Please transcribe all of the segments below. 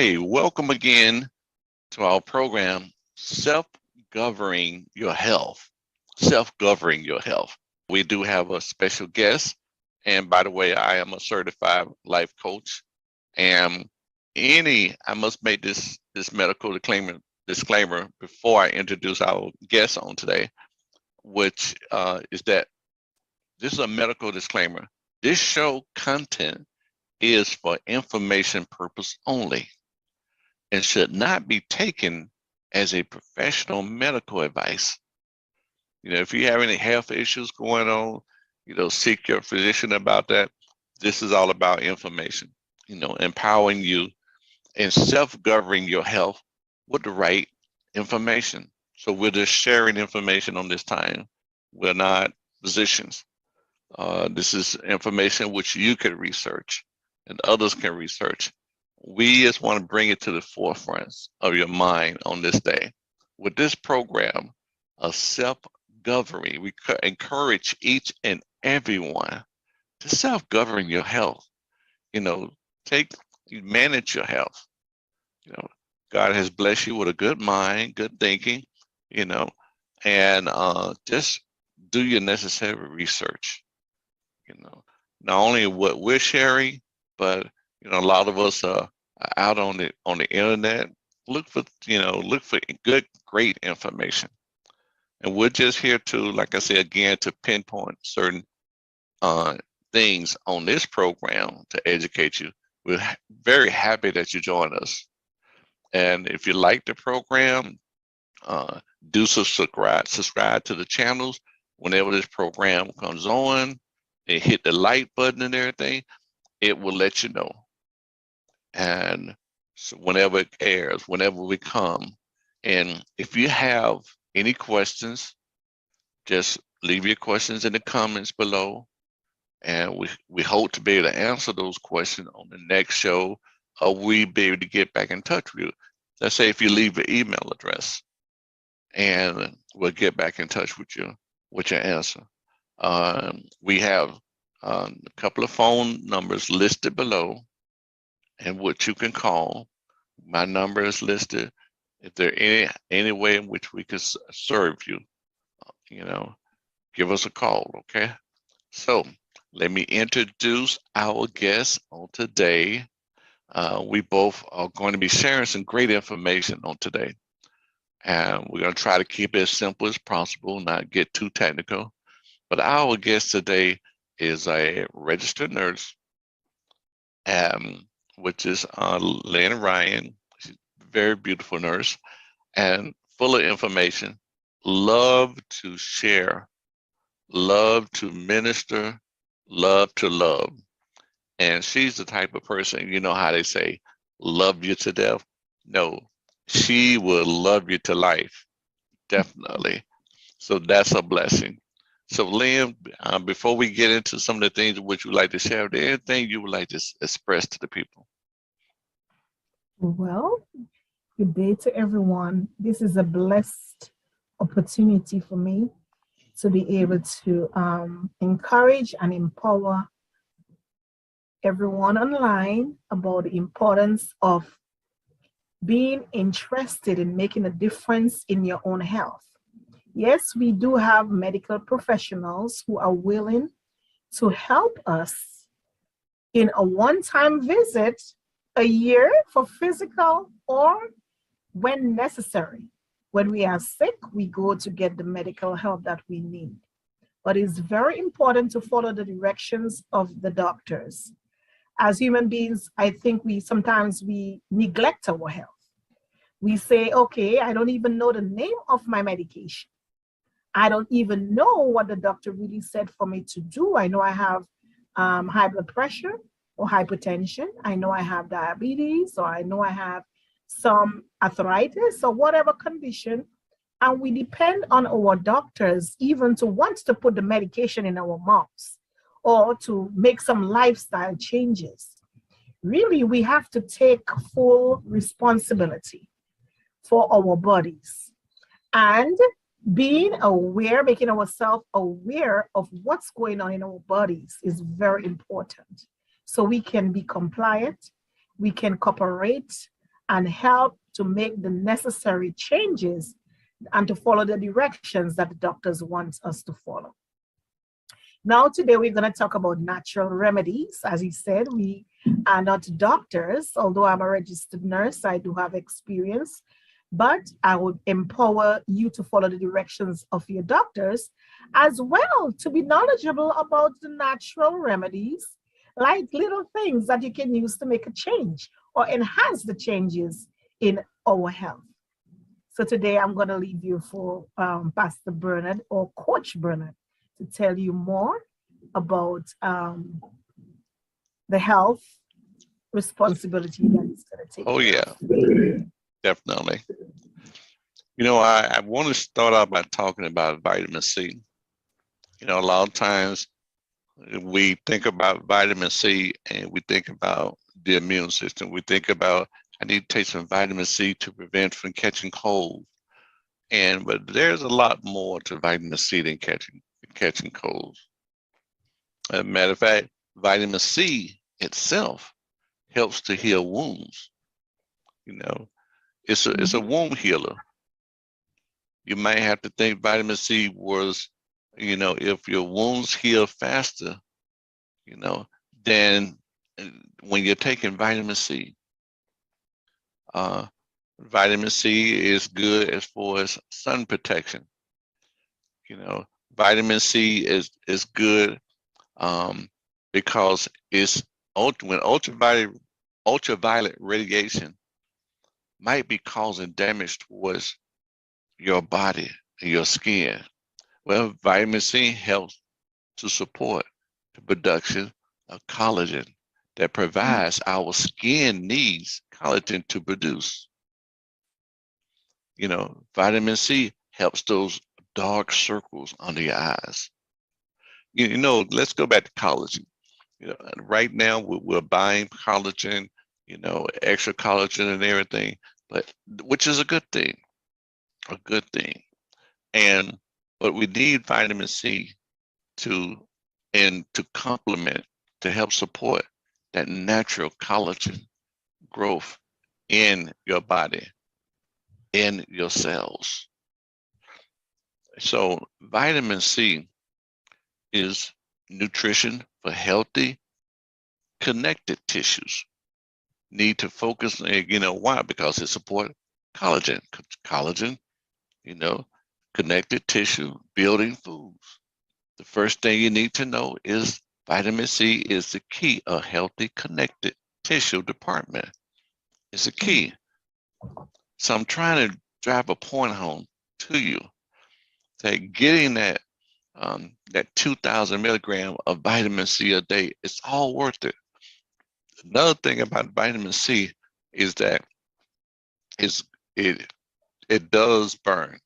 Okay, welcome again to our program, Self-Governing Your Health. Self-Governing Your Health. We do have a special guest. And by the way, I am a certified life coach. And I must make this medical disclaimer before I introduce our guest on today, which is that this is a medical disclaimer. This show content is for information purpose only and should not be taken as a professional medical advice. If you have any health issues going on, seek your physician about that. This is all about information, empowering you and self-governing your health with the right information. So we're just sharing information on this time. We're not physicians. This is information which you can research and others can research. We just want to bring it to the forefront of your mind on this day. With this program of self-governing, we encourage each and everyone to self-govern your health. You manage your health. God has blessed you with a good mind, good thinking, and just do your necessary research. Not only what we're sharing, but a lot of us are out on the internet. Look for good, great information, and we're just here to, like I say again, to pinpoint certain things on this program to educate you. We're very happy that you join us, and if you like the program, do subscribe to the channels whenever this program comes on, and hit the like button and everything. It will let you know. And so whenever it airs, whenever we come, and if you have any questions, just leave your questions in the comments below. And we hope to be able to answer those questions on the next show, or we be able to get back in touch with you. Let's say if you leave your email address, and we'll get back in touch with you with your answer. We have a couple of phone numbers listed below, and what you can call. My number is listed. If there any way in which we could serve you, give us a call, okay? So let me introduce our guest on today. We both are going to be sharing some great information on today. And we're going to try to keep it as simple as possible, not get too technical. But our guest today is a registered nurse, which is Lynn Ryan. She's a very beautiful nurse and full of information. Love to share, love to minister, love to love. And she's the type of person, you know how they say, love you to death? No, she will love you to life, definitely. So that's a blessing. So Lynn, before we get into some of the things which you would like to share, is there anything you would like to express to the people? Well, good day to everyone. This is a blessed opportunity for me to be able to encourage and empower everyone online about the importance of being interested in making a difference in your own health. Yes, we do have medical professionals who are willing to help us in a one-time visit a year for physical, or when necessary. When we are sick, we go to get the medical help that we need. But it's very important to follow the directions of the doctors. As human beings, I think sometimes we neglect our health. We say, okay, I don't even know the name of my medication. I don't even know what the doctor really said for me to do. I know I have high blood pressure or hypertension. I know I have diabetes, or I know I have some arthritis or whatever condition. And we depend on our doctors even to want to put the medication in our mouths or to make some lifestyle changes. Really, we have to take full responsibility for our bodies. And being aware, making ourselves aware of what's going on in our bodies is very important. So we can be compliant, we can cooperate, and help to make the necessary changes and to follow the directions that the doctors want us to follow. Now, today we're going to talk about natural remedies. As he said, we are not doctors. Although I'm a registered nurse, I do have experience, but I would empower you to follow the directions of your doctors as well, to be knowledgeable about the natural remedies, like little things that you can use to make a change or enhance the changes in our health. So today I'm going to leave you for Pastor Bernard or Coach Bernard to tell you more about the health responsibility that it's going to take. Oh, yeah, definitely. You know, I want to start out by talking about vitamin C. You know, a lot of times we think about vitamin C and we think about the immune system. We think about, I need to take some vitamin C to prevent from catching cold. But there's a lot more to vitamin C than catching colds. As a matter of fact, vitamin C itself helps to heal wounds. You know, it's a wound healer. You might have to think vitamin C was, you know, if your wounds heal faster, you know, then when you're taking vitamin C, vitamin C is good as far as sun protection. You know, vitamin C is good because it's when ultraviolet radiation might be causing damage towards your body and your skin. Well, vitamin C helps to support the production of collagen that provides our skin needs collagen to produce. You know, vitamin C helps those dark circles under your eyes. You know, let's go back to collagen. You know, right now we're buying collagen, you know, extra collagen and everything, but which is a good thing, but we need vitamin C to complement, to help support that natural collagen growth in your body, in your cells. So vitamin C is nutrition for healthy, connected tissues. Need to focus, you know, why? Because it supports collagen. Collagen, you know, connected tissue, building foods. The first thing you need to know is vitamin C is the key of healthy, connected tissue department. It's a key. So I'm trying to drive a point home to you that getting that 2,000 milligram of vitamin C a day, it's all worth it. Another thing about vitamin C is that it does burn.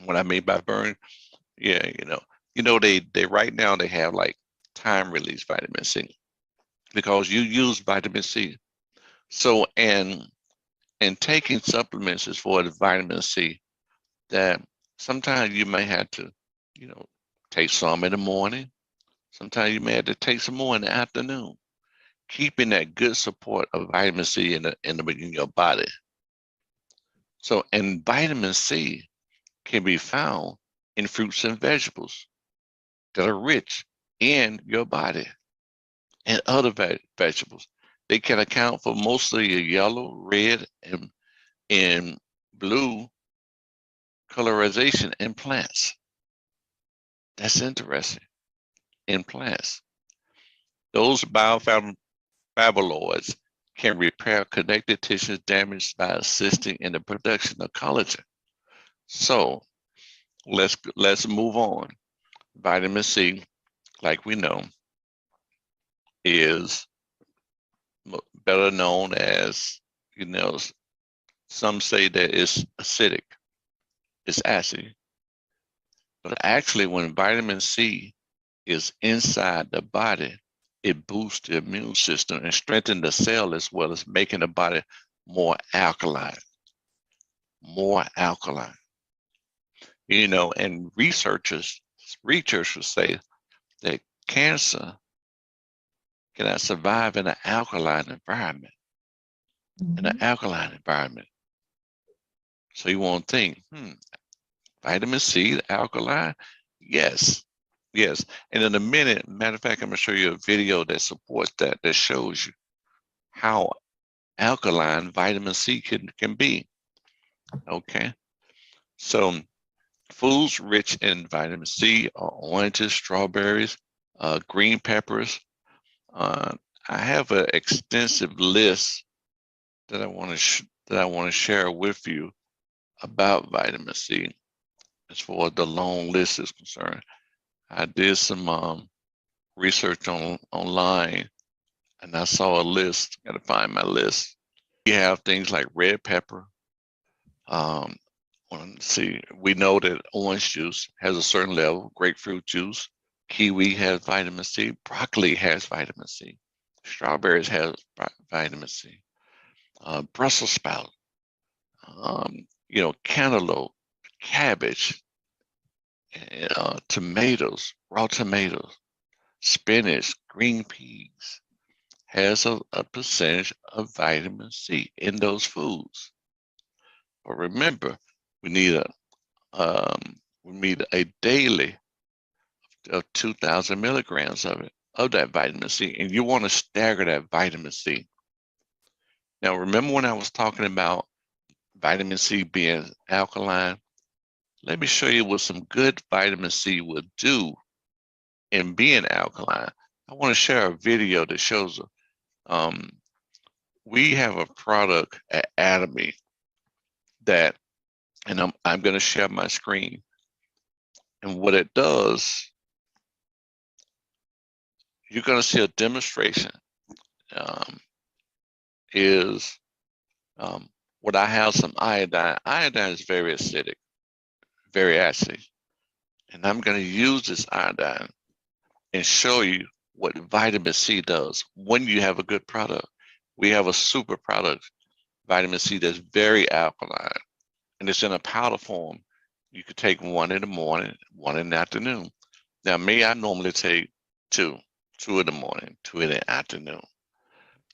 What I mean by burn, yeah, you know they right now they have like time release vitamin C because you use vitamin C. So and taking supplements as far as vitamin C, that sometimes you may have to, you know, take some in the morning. Sometimes you may have to take some more in the afternoon. Keeping that good support of vitamin C in your body. So, and vitamin C can be found in fruits and vegetables that are rich in your body and other vegetables. They can account for mostly your yellow, red, and blue colorization in plants. That's interesting. In plants, those bioflavonoids can repair connective tissue damaged by assisting in the production of collagen. So let's move on. Vitamin C, like we know, is better known as, you know, some say that it's acidic, it's acid. But actually, when vitamin C is inside the body, it boosts the immune system and strengthens the cell as well as making the body more alkaline. More alkaline. You know, and researchers say that cancer cannot survive in an alkaline environment. in an Mhm. alkaline environment. So you won't think, vitamin C, alkaline? Yes, yes. And in a minute, matter of fact, I'm gonna show you a video that supports that, that shows you how alkaline vitamin C can be. Okay. So foods rich in vitamin C are oranges, strawberries, green peppers. Uh, I have an extensive list that I want to share with you about vitamin C. As far as the long list is concerned, I did some research online, and I saw a list. Got to find my list. You have things like red pepper. Um, let's see, we know that orange juice has a certain level. Grapefruit juice, kiwi has vitamin C. Broccoli has vitamin C. Strawberries has vitamin C. Brussels sprout, cantaloupe, cabbage, tomatoes, raw tomatoes, spinach, green peas has a percentage of vitamin C in those foods. But remember, we need a daily of 2,000 milligrams of that vitamin C, and you want to stagger that vitamin C. Now, remember when I was talking about vitamin C being alkaline? Let me show you what some good vitamin C will do in being alkaline. I want to share a video that shows we have a product at Atomy that, and I'm going to share my screen. And what it does, you're going to see a demonstration. Is what I have some iodine. Iodine is very acidic, very acid. And I'm going to use this iodine and show you what vitamin C does when you have a good product. We have a super product, vitamin C, that's very alkaline, and it's in a powder form. You could take one in the morning, one in the afternoon. Now, me, I normally take two in the morning, two in the afternoon.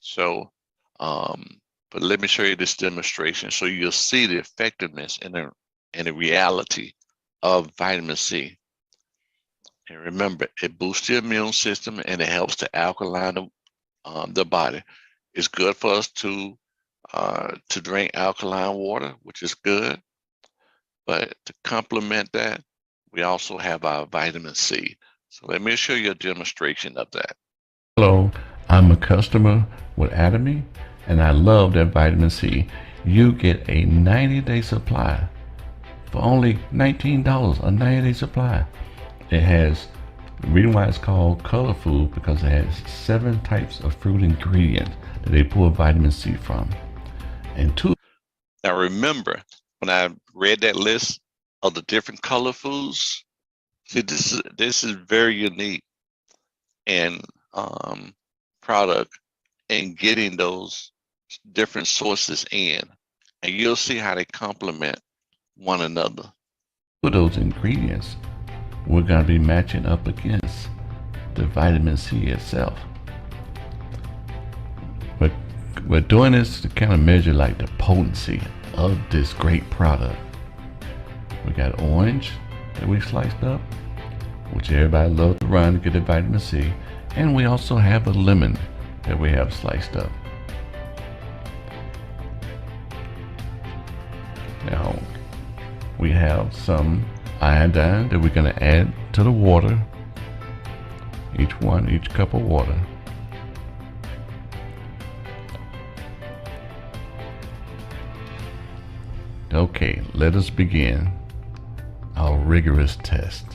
So, but let me show you this demonstration so you'll see the effectiveness and the reality of vitamin C. And remember, it boosts the immune system and it helps to alkaline the body. It's good for us to drink alkaline water, which is good. But to complement that, we also have our vitamin C. So let me show you a demonstration of that. Hello, I'm a customer with Atomy, and I love that vitamin C. You get a 90-day supply for only $19, a 90-day supply. It has, the reason why it's called color food, because it has 7 types of fruit ingredients that they pull vitamin C from. And 2. Now remember, when I read that list of the different color foods, see, this is very unique and product and getting those different sources in, and you'll see how they complement one another. Of those ingredients, we're going to be matching up against the vitamin C itself. But we're doing this to kind of measure like the potency of this great product. We got orange that we sliced up, which everybody loves to run to get the vitamin C. And we also have a lemon that we have sliced up. Now, we have some iodine that we're going to add to the water. Each cup of water. Okay, let us begin our rigorous test.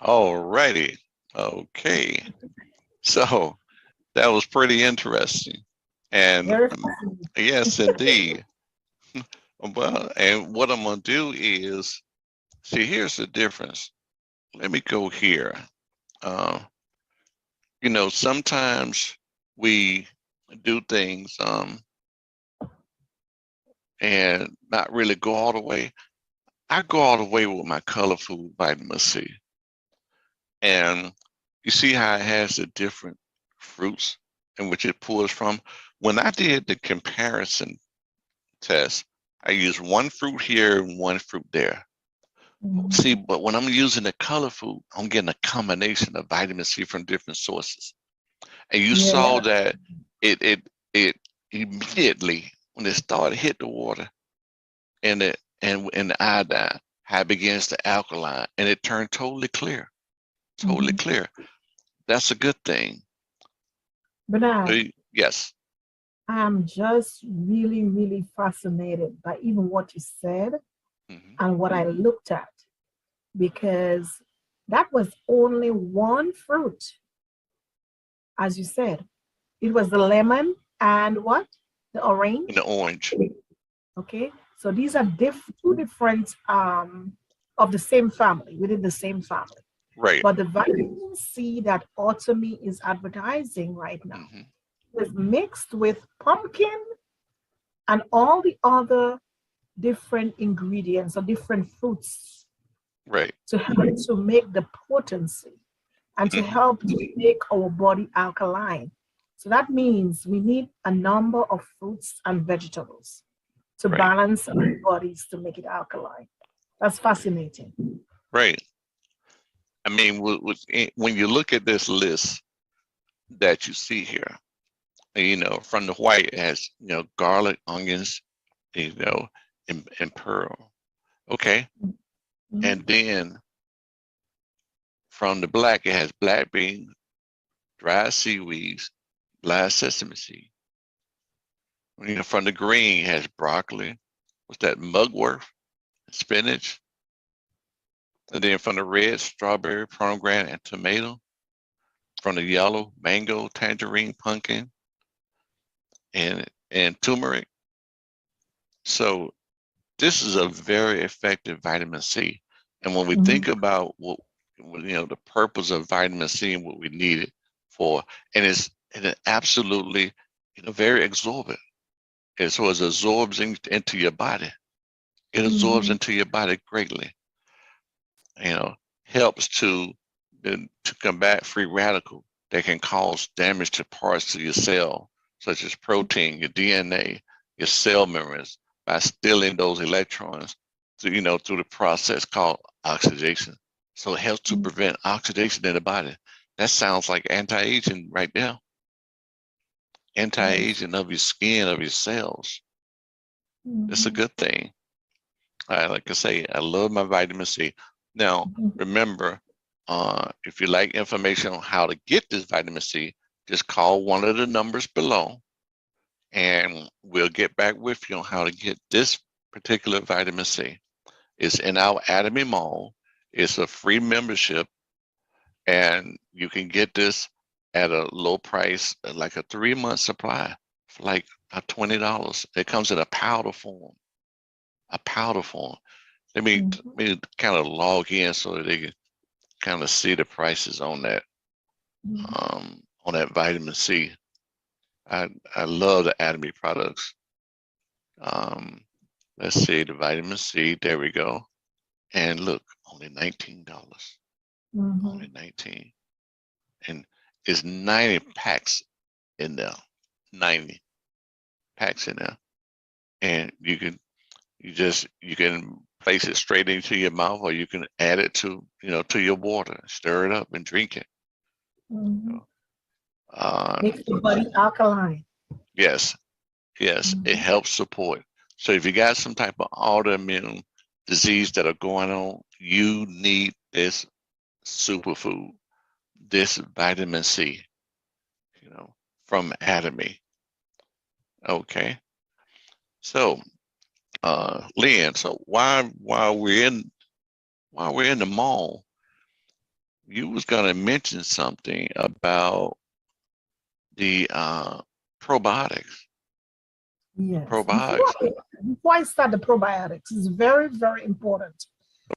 All righty. Okay. So that was pretty interesting. And Very fascinating. yes, indeed. Well, and what I'm going to do is see, here's the difference. Let me go here. Uh, sometimes we do things and not really go all the way. I go all the way with my color food vitamin C. And you see how it has the different fruits in which it pulls from. When I did the comparison test, I used one fruit here and one fruit there. See, Mhm. but when I'm using the color food, I'm getting a combination of vitamin C from different sources. And you saw Yeah. that it immediately when it started hit the water and the iodine, how it begins to alkaline and it turned totally clear. Totally Mhm. clear. That's a good thing. Bernard, Yes. I'm just really, really fascinated by even what you said Hmm. and what I looked at because that was only one fruit, as you said. It was the lemon and what? The And the orange. orange. Okay. So these are two different of the same family, within the same family. Right. But the vitamin C that Automy is advertising right now Hmm. is mixed with pumpkin and all the other different ingredients or different fruits Right. to help to make the potency and to Hmm. help to make our body alkaline. So that means we need a number of fruits and vegetables to Right. balance our bodies to make it alkaline. That's fascinating. Right. I mean, when you look at this list that you see here, from the white it has, garlic, onions, you know, and pearl. Okay. And Mhm. then from the black, it has black beans, dried seaweeds, black sesame seed. From the green, it has broccoli. What's that? Mugwort, spinach. And then from the red, strawberry, pomegranate, and tomato. From the yellow, mango, tangerine, pumpkin, and turmeric. So this is a very effective vitamin C. And when we think Mhm. about the purpose of vitamin C and what we need it for, and it absolutely, very absorbent. And so it absorbs into your body. It absorbs Mhm. into your body greatly. Helps to combat free radical that can cause damage to parts of your cell, such as protein, your DNA, your cell membranes, by stealing those electrons through the process called oxidation. So it helps to prevent oxidation in the body. That sounds like anti-aging right there. Yes. Anti-aging of your skin, of your cells. It's a Mhm. good thing. Like I say, I love my vitamin C. Now, Mhm. remember, if you like information on how to get this vitamin C, just call one of the numbers below and we'll get back with you on how to get this particular vitamin C. It's in our Atomy Mall. It's a free membership and you can get this at a low price, like a 3-month supply for like $20. It comes in a powder form, a powder form. Mhm. Let me kind of log in so that they can kind of see the prices Mhm. on that vitamin C. I love the Atomy products. Um, let's see the vitamin C. There we go. And look, only $19. Only Mhm. 19. And it's 90 packs in there. 90 packs in there. And you can place it straight into your mouth or you can add it to your water, stir it up and drink it. Mhm. Um, Makes the body alkaline. yes, yes, it Mhm. helps support. So if you got some type of autoimmune disease that are going on, you need this superfood, this vitamin C, from Atomy. Okay. So, Lynn, so while we're in the mall, you was going to mention something about the probiotics. Yes. Probiotics. Before I start the probiotics, it's very, very important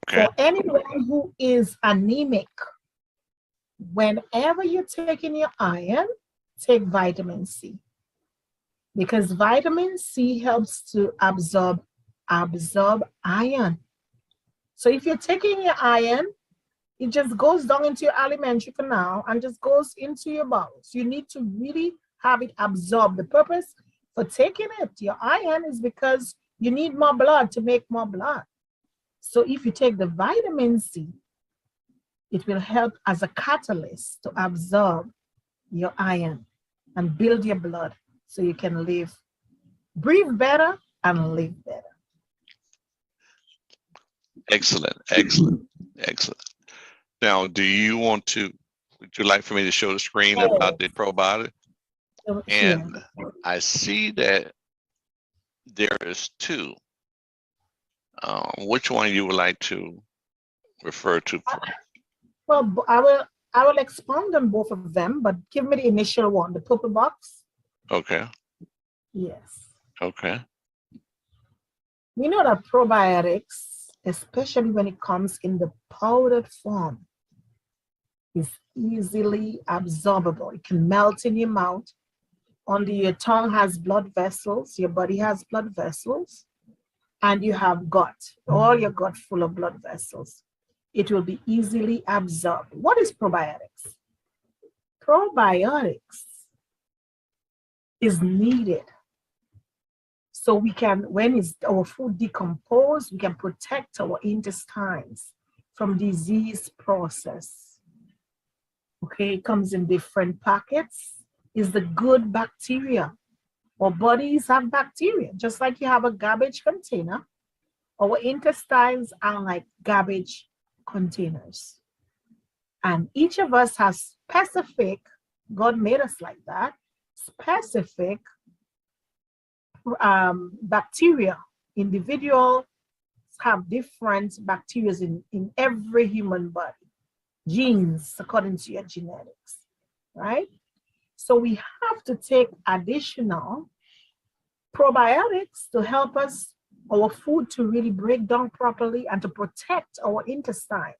Okay. for anyone who is anemic. Whenever you're taking your iron, take vitamin C, because vitamin C helps to absorb iron. So if you're taking your iron, it just goes down into your alimentary canal and just goes into your bowels. You need to really have it absorbed. The purpose for taking it, your iron, is because you need more blood to make more blood. So if you take the vitamin C, it will help as a catalyst to absorb your iron and build your blood so you can breathe better and live better. Excellent. Excellent. Excellent. Now, would you like for me to show the screen about the probiotic? And I see that there is two. Which one you would like to refer to first? Well, I will expound on both of them, but give me the initial one, the purple box. Okay. Yes. Okay. We know that probiotics, especially when it comes in the powdered form, is easily absorbable. It can melt in your mouth. Under your tongue has blood vessels, your body has blood vessels, and you have gut, all your gut full of blood vessels. It will be easily absorbed. What is probiotics? Probiotics is needed so we can, when our food decomposes, we can protect our intestines from disease process. Okay, it comes in different packets. Is the good bacteria. Our bodies have bacteria, just like you have a garbage container. Our intestines are like garbage containers. And each of us has specific, God made us like that, specific bacteria. Individuals have different bacteria in every human body. Genes, according to your genetics, right? So we have to take additional probiotics to help us, our food to really break down properly and to protect our intestines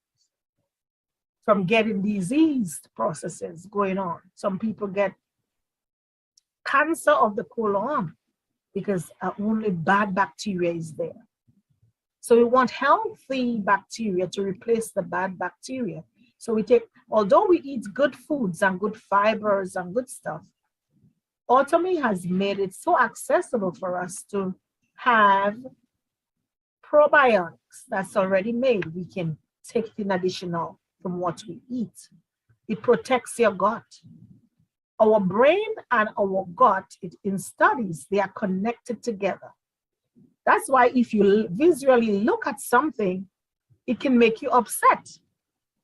from getting diseased processes going on. Some people get cancer of the colon because only bad bacteria is there. So we want healthy bacteria to replace the bad bacteria. So we take, although we eat good foods and good fibers and good stuff, Automy has made it so accessible for us to have probiotics that's already made. We can take in additional from what we eat. It protects your gut. Our brain and our gut, in studies, they are connected together. That's why if you visually look at something, it can make you upset.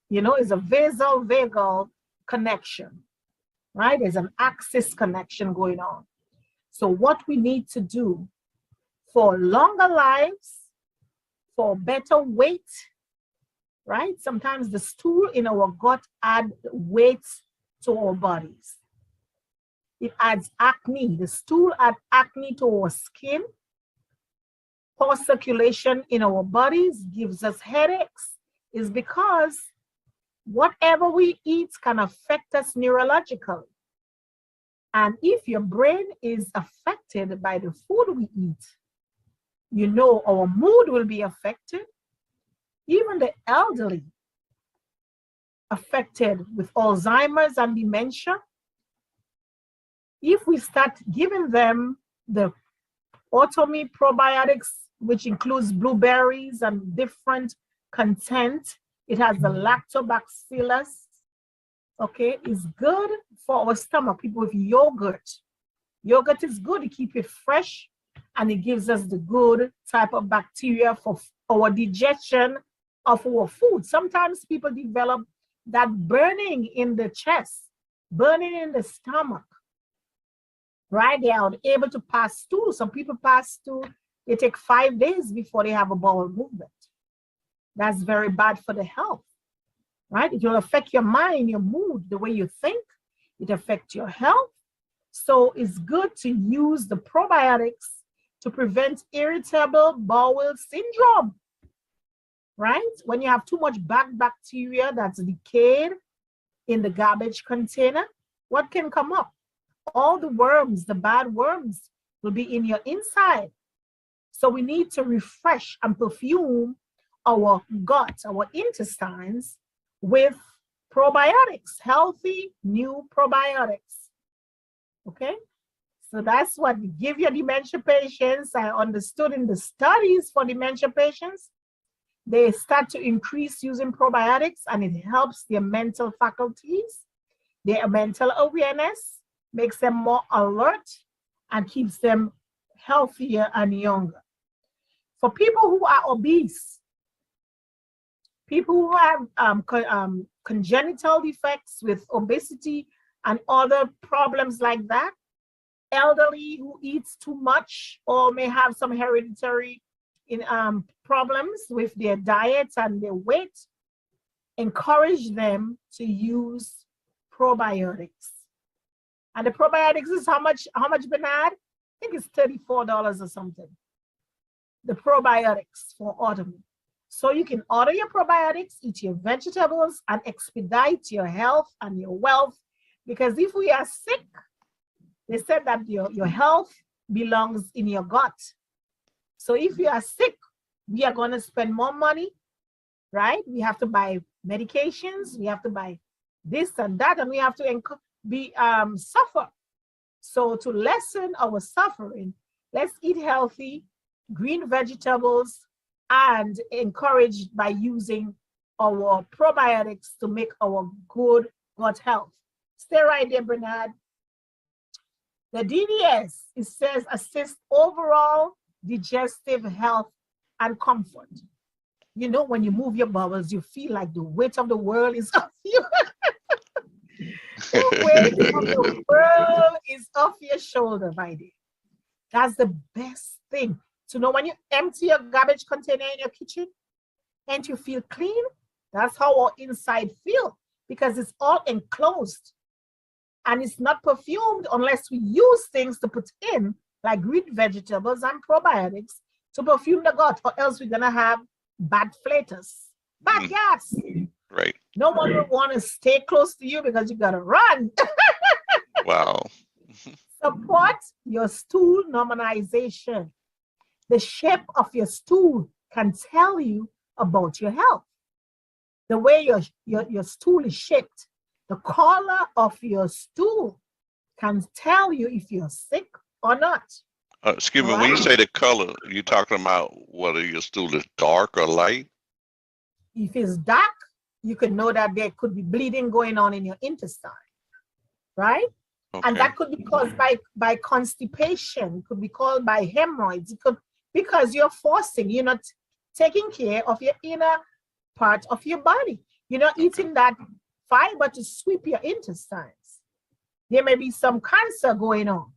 You know, it's a vagal connection, right? There's an axis connection going on. So what we need to do for longer lives, for better weight, right? Sometimes the stool in our gut adds weight to our bodies. It adds acne. The stool adds acne to our skin. Poor circulation in our bodies gives us headaches. Is because whatever we eat can affect us neurologically. And if your brain is affected by the food we eat, you know our mood will be affected. Even the elderly affected with Alzheimer's and dementia. If we start giving them the Automy probiotics, which includes blueberries and different content, it has the lactobacillus, okay, it's good for our stomach. People with yogurt. Yogurt is good to keep it fresh, and it gives us the good type of bacteria for our digestion of our food. Sometimes people develop that burning in the chest, burning in the stomach, right? They are able to pass stool. Some people pass stool, they take 5 days before they have a bowel movement. That's very bad for the health, right? It will affect your mind, your mood, the way you think. It affects your health. So it's good to use the probiotics to prevent irritable bowel syndrome, right? When you have too much bad bacteria that's decayed in the garbage container, what can come up? All the worms, the bad worms, will be in your inside. So we need to refresh and perfume our gut, our intestines with probiotics, healthy new probiotics. Okay? So that's what we give your dementia patients. I understood in the studies for dementia patients, they start to increase using probiotics and it helps their mental faculties, their mental awareness, makes them more alert and keeps them healthier and younger. For people who are obese, people who have congenital defects with obesity and other problems like that, elderly who eats too much or may have some hereditary problems with their diet and their weight, encourage them to use probiotics. And the probiotics is how much, Bernard? I think it's $34 or something. The probiotics for autumn. So you can order your probiotics, eat your vegetables, and expedite your health and your wealth. Because if we are sick, they said that your health belongs in your gut. So if you are sick, we are going to spend more money, right? We have to buy medications, we have to buy this and that, and we have to suffer. So to lessen our suffering, let's eat healthy, green vegetables, and encouraged by using our probiotics to make our good gut health. Stay right there, Bernard. The DDS, it says, assist overall digestive health and comfort. You know, when you move your bowels, you feel like the weight of the world is off you. The weight of the world is off your shoulder, my dear. That's the best thing. To know when you empty your garbage container in your kitchen and you feel clean, that's how our inside feel, because it's all enclosed and it's not perfumed unless we use things to put in, like green vegetables and probiotics to perfume the gut, or else we're gonna have bad flatus, bad gas. Right. No one will want to stay close to you because you gotta run. Wow. Support your stool normalization. The shape of your stool can tell you about your health. The way your stool is shaped, the color of your stool can tell you if you're sick or not. Excuse me, when you say the color, you talking about whether your stool is dark or light? If it's dark, you can know that there could be bleeding going on in your intestine, right? Okay. And that could be caused by constipation. It could be caused by hemorrhoids. It could, because you're not taking care of your inner part of your body. You're not eating that fiber to sweep your intestines. There may be some cancer going on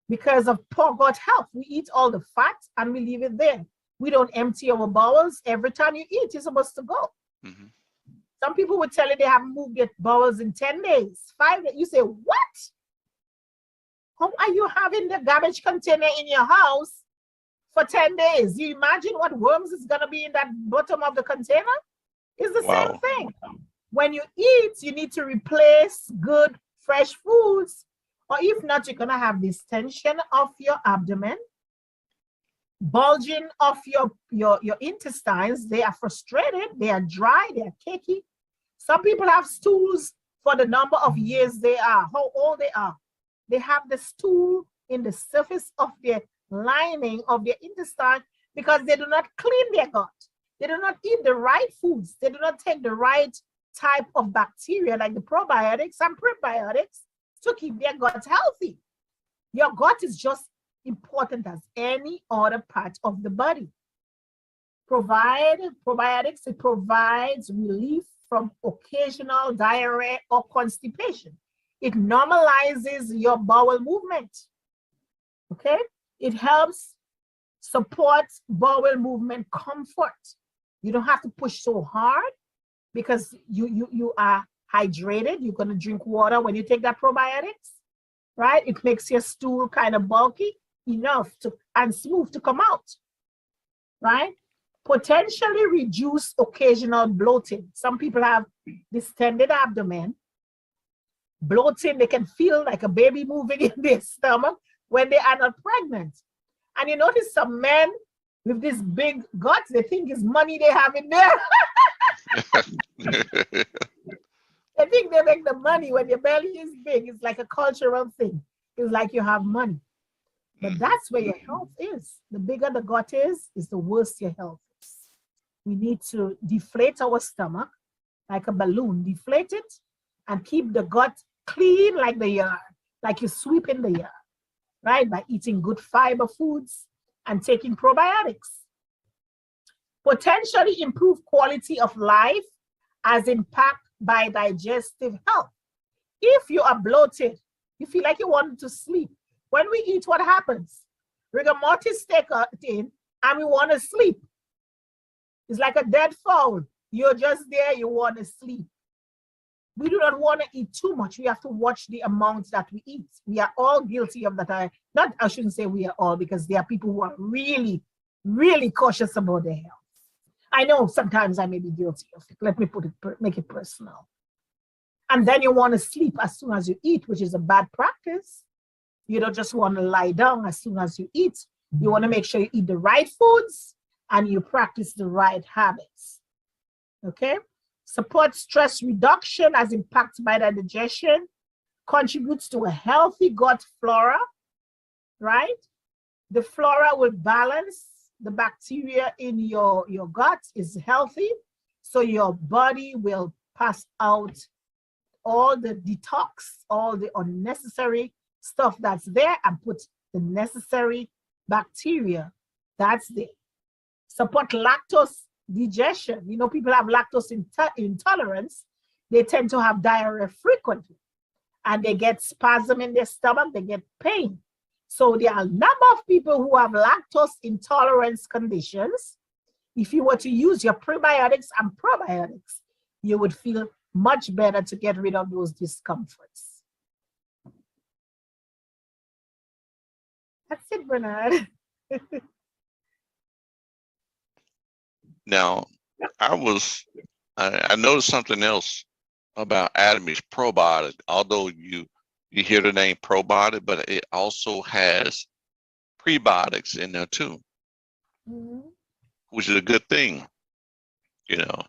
because of poor gut health. We eat all the fat and we leave it there. We don't empty our bowels. Every time you eat, you're supposed to go. Mm-hmm. Some people would tell you they haven't moved their bowels in 10 days, 5 days. You say, what? How are you having the garbage container in your house for 10 days? You imagine what worms is going to be in that bottom of the container? It's the same thing. When you eat, you need to replace good, fresh foods. Or if not, you're going to have distension of your abdomen, bulging of your intestines. They are frustrated, they are dry, they are cakey. Some people have stools for the number of years they are, how old they are. They have the stool in the surface of their lining of their intestine because they do not clean their gut. They do not eat the right foods. They do not take the right type of bacteria like the probiotics and prebiotics to keep their gut healthy. Your gut is just important as any other part of the body. Probiotics, it provides relief from occasional diarrhea or constipation. It normalizes your bowel movement, okay? It helps support bowel movement comfort. You don't have to push so hard. because you are hydrated. You're going to drink water when you take that probiotics, right? It makes your stool kind of bulky enough to and smooth to come out, right? Potentially reduce occasional bloating. Some people have distended abdomen, bloating. They can feel like a baby moving in their stomach when they are not pregnant. And you notice some men with this big guts, they think it's money they have in there. They think they make the money when your belly is big. It's like a cultural thing. It's like you have money. But that's where your health is. The bigger the gut is the worse your health is. We need to deflate our stomach like a balloon, deflate it, and keep the gut clean like the yard, like you're sweeping the yard, right? By eating good fiber foods and taking probiotics. Potentially improve quality of life as impact by digestive health. If you are bloated, you feel like you want to sleep. When we eat, what happens? Rigor mortis take in and we want to sleep. It's like a dead fowl. You're just there, you want to sleep. We do not want to eat too much. We have to watch the amount that we eat. We are all guilty of that. I shouldn't say we are all, because there are people who are really, really cautious about their health. I know sometimes I may be guilty of it. Let me make it personal. And then you want to sleep as soon as you eat, which is a bad practice. You don't just want to lie down as soon as you eat. You want to make sure you eat the right foods and you practice the right habits. Okay? Support stress reduction as impacted by the digestion, contributes to a healthy gut flora, right? The flora will balance the bacteria in your gut is healthy, so your body will pass out all the detox, all the unnecessary stuff that's there, and put the necessary bacteria that's there. Support lactose digestion. You know, people have lactose intolerance. They tend to have diarrhea frequently, and they get spasm in their stomach, they get pain. So there are a number of people who have lactose intolerance conditions. If you were to use your prebiotics and probiotics, you would feel much better to get rid of those discomforts. That's it, Bernard. Now, I noticed something else about Adamy's probiotic. Although you hear the name probiotic, but it also has prebiotics in there too, which is a good thing, you know.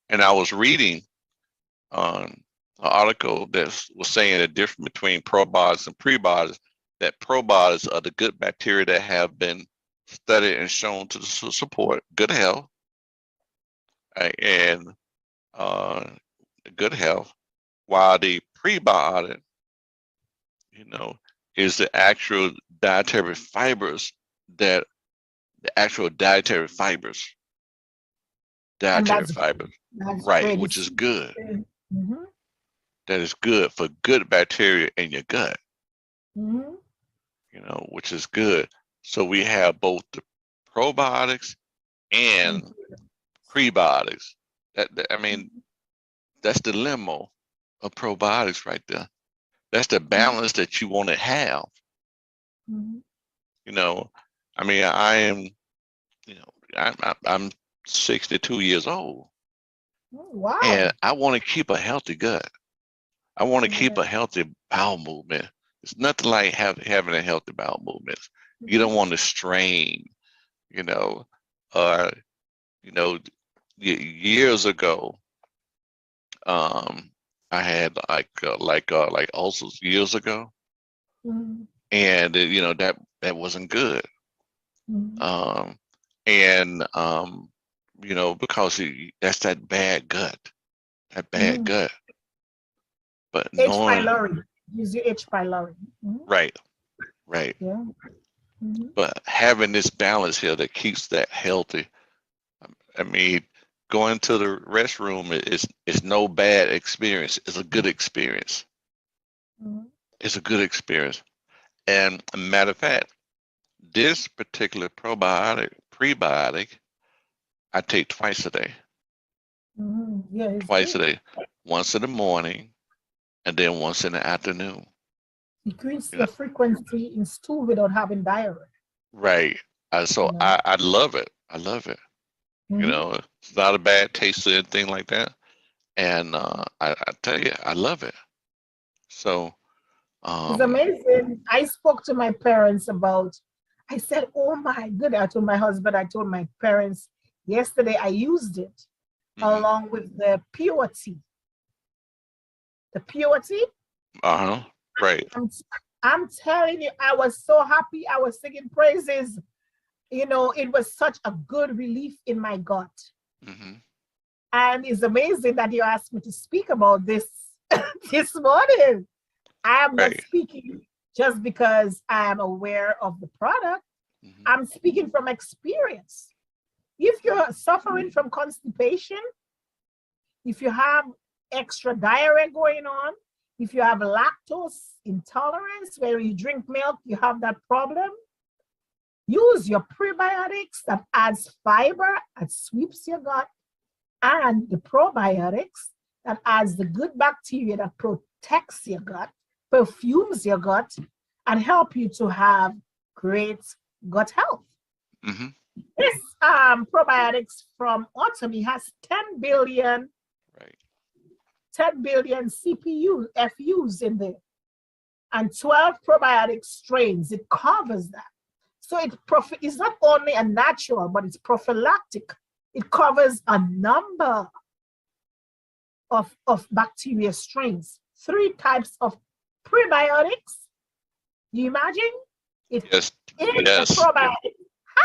And I was reading an article that was saying the difference between probiotics and prebiotics, that probiotics are the good bacteria that have been studied and shown to support good health, and good health, while the prebiotic, you know, is the actual dietary fibers right, which is good. That is good for good bacteria in your gut, you know, which is good. So we have both the probiotics and prebiotics. I mean, that's the limo of probiotics right there. That's the balance that you want to have. You know, I mean, I am, you know, I'm 62 years old. Wow. And I want to keep a healthy gut. I want to keep a healthy bowel movement. It's nothing like having a healthy bowel movement. You don't want to strain, you know. You know, years ago, I had like ulcers years ago, and you know that wasn't good. You know, because that's that bad gut, gut. But H. pylori, use your H. pylori. Right. Yeah. But having this balance here that keeps that healthy. I mean, going to the restroom is no bad experience. It's a good experience. It's a good experience. And a matter of fact, this particular prebiotic, I take twice a day. Yeah, it's twice a good. day, once in the morning and then once in the afternoon. Decrease You know, the frequency in stool without having diarrhea. right. So You know. I love it. I love it. You Mhm. know, it's not a bad taste or anything like that. And I tell you, I love it. So, It's um, amazing. I spoke to my parents about, I said, oh my goodness. I told my husband, I told my parents yesterday I used it mhm. along with the purity. The purity. Uh-huh. Right. I'm, I'm telling you, I was so happy. I was singing praises. You know, it was such a good relief in my gut. Hmm. And it's amazing that you asked me to speak about this this morning. I am not Right. speaking just because I am aware of the product. Hmm. I'm speaking from experience. If you're suffering from constipation, if you have extra diarrhea going on, if you have lactose intolerance, where you drink milk, you have that problem, use your prebiotics that adds fiber, that sweeps your gut, and the probiotics that adds the good bacteria that protects your gut, perfumes your gut, and help you to have great gut health. Hmm. This probiotics from Automy has 10 billion, Right. 10 billion CPU, FUs in there, and 12 probiotic strains. It covers that. So it's not only a natural, but it's prophylactic. It covers a number of bacteria strains, 3 types of prebiotics. Do you imagine? It Yes. in the Yes. probiotic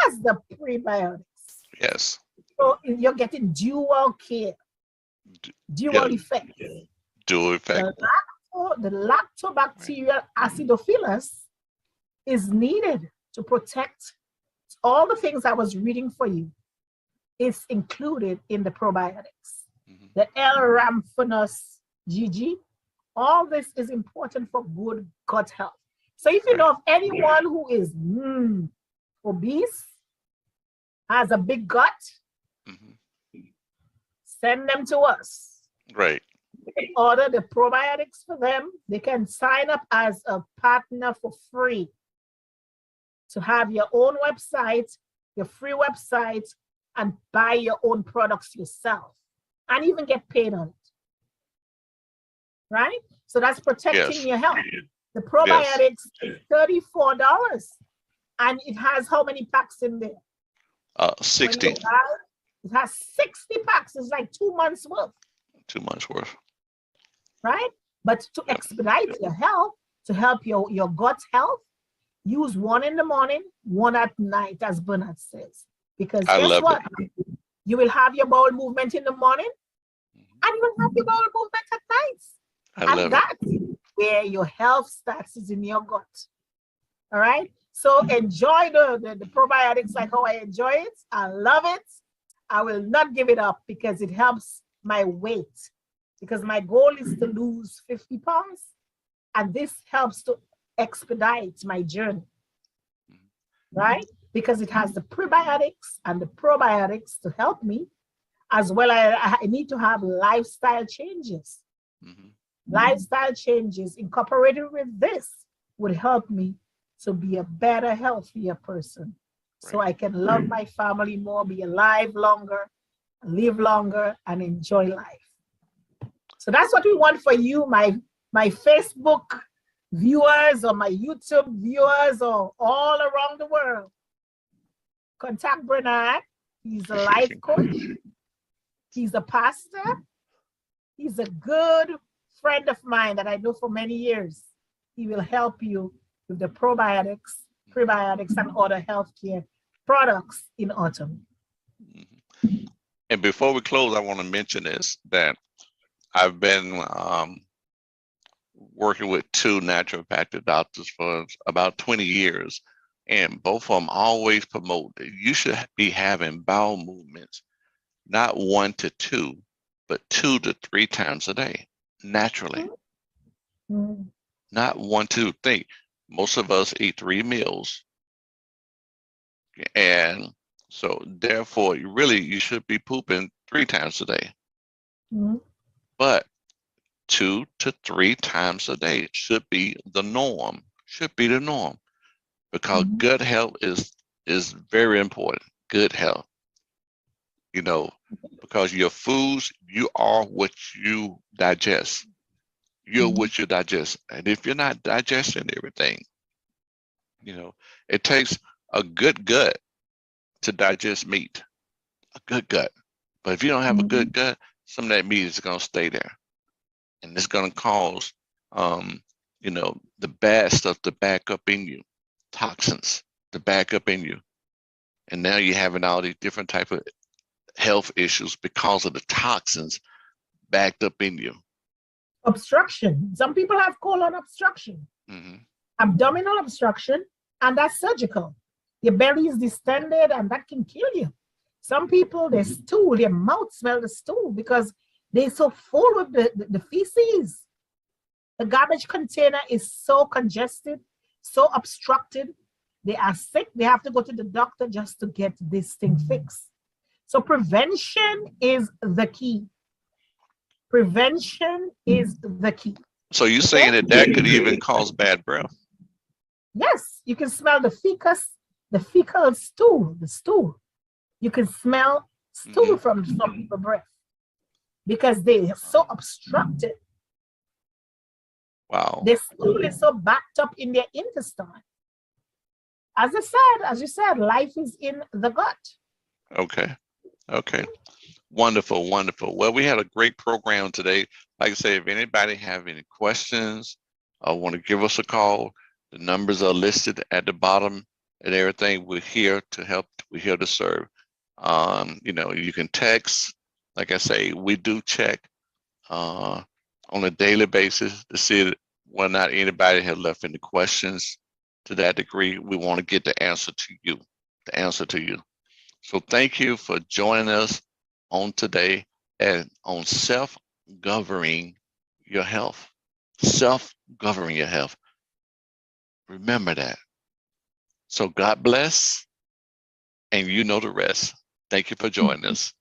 has the prebiotics. Yes. So you're getting dual care, Yeah. dual effect. Dual effect. The Right. lactobacterial acidophilus is needed to protect all the things I was reading for you. It's included in the probiotics. Hmm. The L-Ramphanus GG, all this is important for good gut health. So if you Right. know of anyone who is obese, has a big gut, Hmm. send them to us. Right. We can order the probiotics for them. They can sign up as a partner for free to have your own website, your free website, and buy your own products yourself and even get paid on it, right? So that's protecting Yes. your health. The Yes. probiotics is $34 and it has how many packs in there? When you 60. buy, it has 60 packs. It's like 2 months worth, 2 months worth. right? But to Yep. expedite your health, to help your gut health, use one in the morning, one at night, as Bernard says. Because I guess love it. what? You will have your bowel movement in the morning Mhm. and you will have your bowel movement at night. I And love it. that's where your health starts, is in your gut. All right. So enjoy the probiotics like how I enjoy it. I love it. I will not give it up because it helps my weight. Because my goal is to lose 50 pounds. And this helps to expedite my journey, Mhm. right? Because it has the prebiotics and the probiotics to help me, as well as I need to have lifestyle changes. Mhm. Lifestyle changes incorporated with this would help me to be a better, healthier person. So Right. I can love my family more, be alive longer, live longer, and enjoy life. So that's what we want for you, my Facebook viewers or my YouTube viewers or all around the world. Contact Bernard. He's a Appreciate life you. coach. He's a pastor. He's a good friend of mine that I know for many years. He will help you with the probiotics, prebiotics, and other healthcare products in autumn. Mhm. And before we close, I want to mention this that I've been working with two naturopathic doctors for about 20 years, and both of them always promote that you should be having bowel movements, not 1 to 2, but 2 to 3 times a day, naturally, Mm. not 1 to 3. Most of us eat 3 meals, and so therefore, you should be pooping 3 times a day. Mhm. but 2 to 3 times a day should be the norm. Should be the norm, because Mhm. good health is very important. Good health, you know, because your foods, you are what you digest. You're Mhm. what you digest, and if you're not digesting everything, it takes a good gut to digest meat. A good gut. But if you don't have a good Mhm. gut, some of that meat is going to stay there, and it's going to cause, the bad stuff to back up in you, toxins to back up in you, and now you're having all these different type of health issues because of the toxins backed up in you. Obstruction. Some people have colon obstruction, Hmm. abdominal obstruction, and that's surgical. Your belly is distended, and that can kill you. Some people, their stool, their mouth smell the stool because they're so full with the feces. The garbage container is so congested, so obstructed. They are sick. They have to go to the doctor just to get this thing fixed. So prevention is the key. Prevention is the key. So you're Okay? saying that that could even cause bad breath? Yes, you can smell the fecal stool, the stool. You can smell stool Hmm. from some people's breath because they are so obstructed. Wow. Their stool is so backed up in their intestine. As you said, life is in the gut. Okay. Okay. Wonderful, wonderful. Well, we had a great program today. Like I say, if anybody have any questions or want to give us a call, the numbers are listed at the bottom and everything. We're here to help. We're here to serve. You can text. Like I say, we do check uh, on a daily basis to see whether or not anybody has left any questions. To that degree, we want to get the answer to you. The answer to you. So thank you for joining us on today and on self-governing your health. Self-governing your health. Remember that. So God bless, and you know the rest. Thank you for joining us.